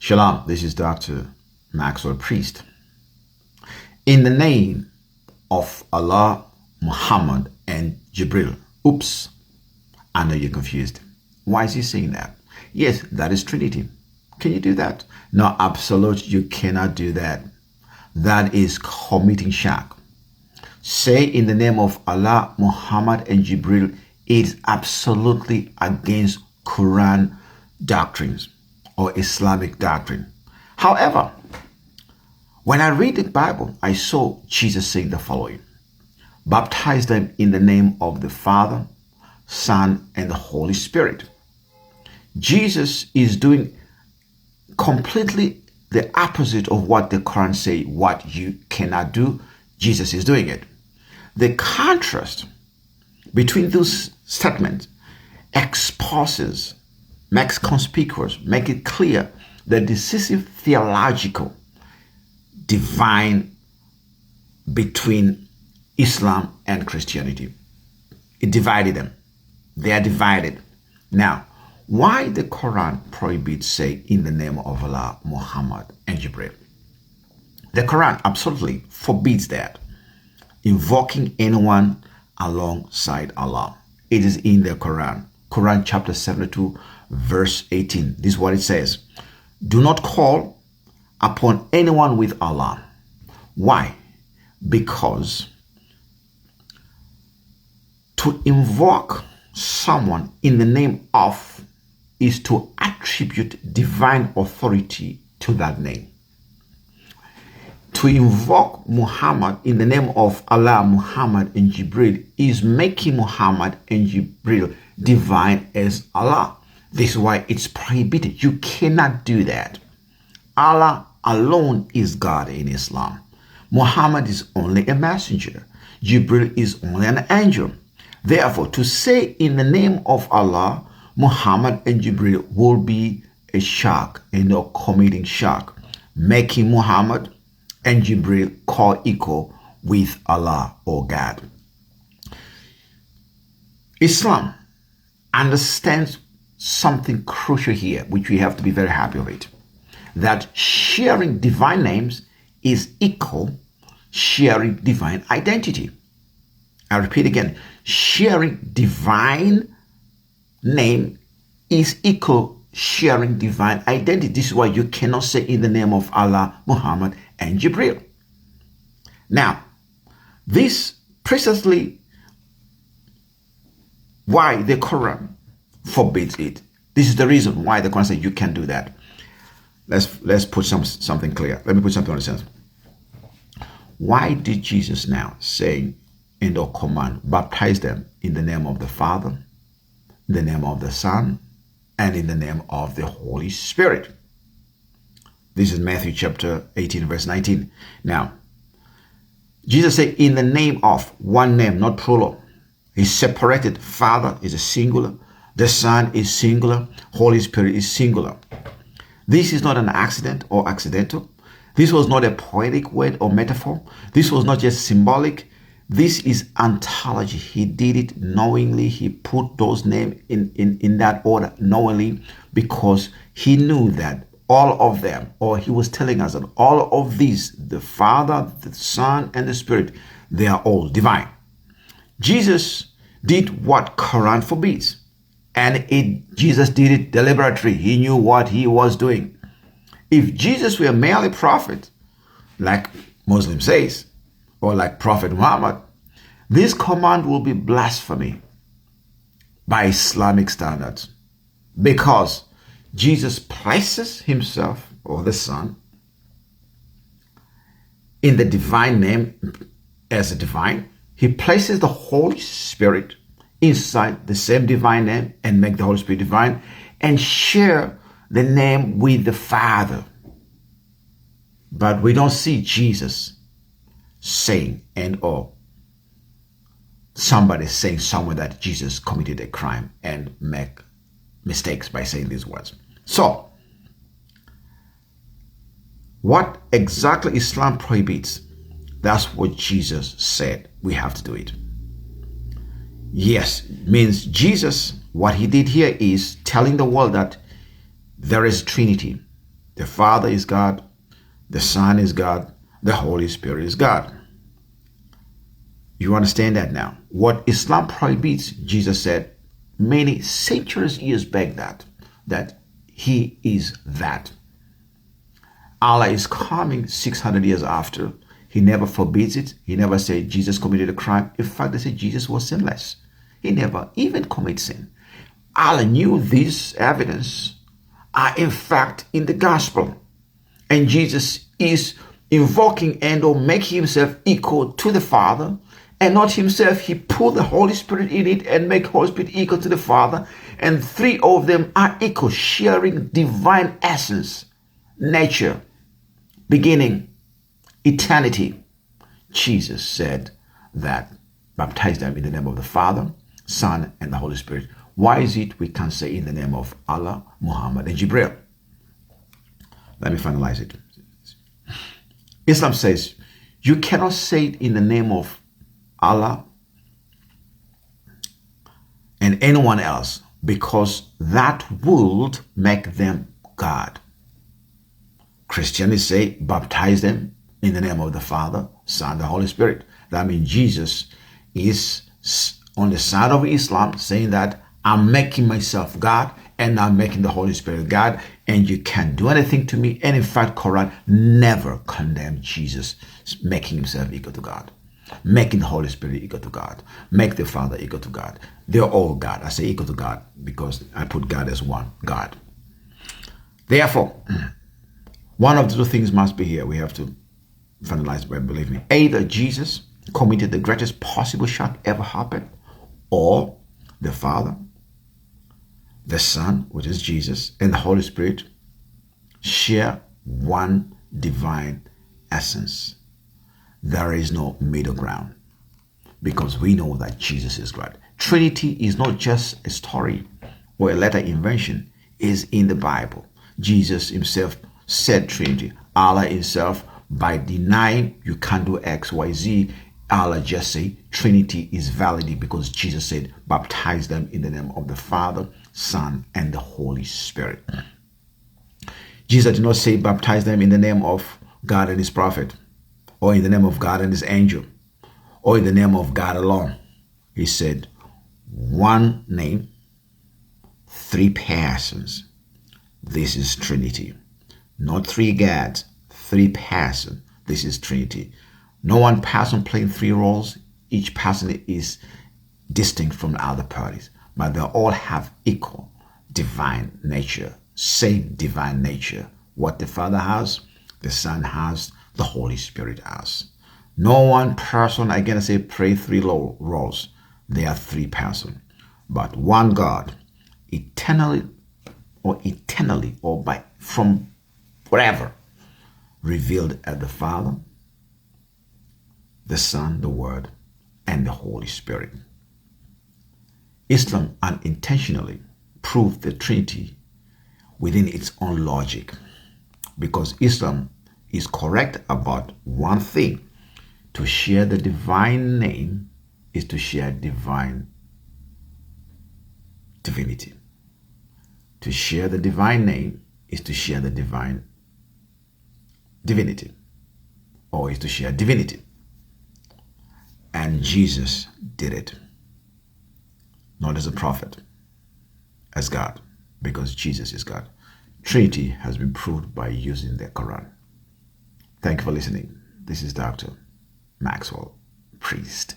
Shalom, this is Dr. Maxwell Priest. In the name of Allah, Muhammad, and Jibreel. Oops, I know you're confused. Why is he saying that? Yes, that is Trinity. Can you do that? No, absolute, you cannot do that. That is committing shirk. Say in the name of Allah, Muhammad, and Jibreel is absolutely against Quran doctrines or Islamic doctrine. However, when I read the Bible, I saw Jesus saying the following: baptize them in the name of the Father, Son, and the Holy Spirit. Jesus is doing completely the opposite of what the Quran says. What you cannot do, Jesus is doing it. The contrast between those statements exposes, makes conspicuous, make it clear the decisive theological divine between Islam and Christianity. It divided them. They are divided. Now, why the Quran prohibits say in the name of Allah, Muhammad, and Jibreel? The Quran absolutely forbids that. Invoking anyone alongside Allah. It is in the Quran. Quran chapter 72, verse 18. This is what it says. Do not call upon anyone with Allah. Why? Because to invoke someone in the name of is to attribute divine authority to that name. To invoke Muhammad in the name of Allah, Muhammad, and Jibreel is making Muhammad and Jibreel divine as Allah. This is why it's prohibited. You cannot do that. Allah alone is God in Islam. Muhammad is only a messenger. Jibreel is only an angel. Therefore, to say in the name of Allah, Muhammad, and Jibreel will be a shirk and a committing shirk, making Muhammad and Jibreel co-equal with Allah or God. Islam understands something crucial here, which we have to be very happy of it, that sharing divine names is equal sharing divine identity. I repeat again, sharing divine name is equal sharing divine identity. This is why you cannot say in the name of Allah, Muhammad, and Jibreel. Now, this precisely why the Quran forbids it. This is the reason why the Quran says you can't do that. Let's put something clear. Let me put something on the sense. Why did Jesus now say in the command, baptize them in the name of the Father, in the name of the Son, and in the name of the Holy Spirit? This is Matthew chapter 18, verse 19. Now, Jesus said in the name of, one name, not plural. He separated. Father is a singular. The Son is singular. Holy Spirit is singular. This is not an accident or accidental. This was not a poetic word or metaphor. This was not just symbolic. This is ontology. He did it knowingly. He put those names in that order knowingly because he knew that all of them, or he was telling us that all of these, the Father, the Son, and the Spirit, they are all divine. Jesus did what Quran forbids. And Jesus did it deliberately. He knew what he was doing. If Jesus were merely prophet, like Muslim says, or like Prophet Muhammad, this command will be blasphemy by Islamic standards, because Jesus places himself, or the Son, in the divine name as a divine. He places the Holy Spirit inside the same divine name and make the Holy Spirit divine and share the name with the Father. But we don't see Jesus saying or somebody saying somewhere that Jesus committed a crime and make mistakes by saying these words. So, what exactly Islam prohibits, that's what Jesus said. We have to do it. Yes, means Jesus, what he did here is telling the world that there is Trinity. The Father is God, the Son is God, the Holy Spirit is God. You understand that now? What Islam prohibits, Jesus said many centuries years back that he is that. Allah is coming 600 years after. He never forbids it. He never said Jesus committed a crime. In fact, they said Jesus was sinless. He never even committed sin. Allah knew these evidence are in fact in the gospel. And Jesus is invoking and or making himself equal to the Father, and not himself. He put the Holy Spirit in it and make Holy Spirit equal to the Father. And three of them are equal, sharing divine essence, nature, beginning, eternity. Jesus said that baptize them in the name of the Father, Son, and the Holy Spirit. Why is it we can't say in the name of Allah, Muhammad, and Jibreel? Let me finalize it. Islam says you cannot say it in the name of Allah and anyone else, because that would make them God. Christians say baptize them in the name of the Father, Son, the Holy Spirit. That means Jesus is on the side of Islam saying that I'm making myself God and I'm making the Holy Spirit God, and you can't do anything to me. And in fact, Quran never condemned Jesus making himself equal to God, making the Holy Spirit equal to God, make the Father equal to God. They're all God. I say equal to God because I put God as one God. Therefore, one of the two things must be here. We have to finalize by believe me. Either Jesus committed the greatest possible shock ever happened, or the Father, the Son, which is Jesus, and the Holy Spirit share one divine essence. There is no middle ground, because we know that Jesus is God. Trinity is not just a story or a later invention. It is in the Bible. Jesus himself said Trinity. Allah himself, by denying you can't do X, Y, Z, Allah just say Trinity is valid because Jesus said baptize them in the name of the Father, Son, and the Holy Spirit. Jesus did not say baptize them in the name of God and his prophet, or in the name of God and his angel, or in the name of God alone. He said one name, three persons. This is Trinity. Not three gods, three persons. This is Trinity. No one person playing three roles. Each person is distinct from the other parties, but they all have equal divine nature, same divine nature. What the Father has, the Son has, the Holy Spirit has. No one person, again I say, play three roles. They are three persons, but one God, eternally or by from whatever, revealed as the Father, the Son, the Word, and the Holy Spirit. Islam unintentionally proved the Trinity within its own logic, because Islam is correct about one thing. To share the divine name is to share divine divinity. To share the divine name is to share the divine divinity, or is to share divinity. And Jesus did it, not as a prophet, as God, because Jesus is God. Trinity has been proved by using the Quran. Thank you for listening. This is Dr. Maxwell Priest.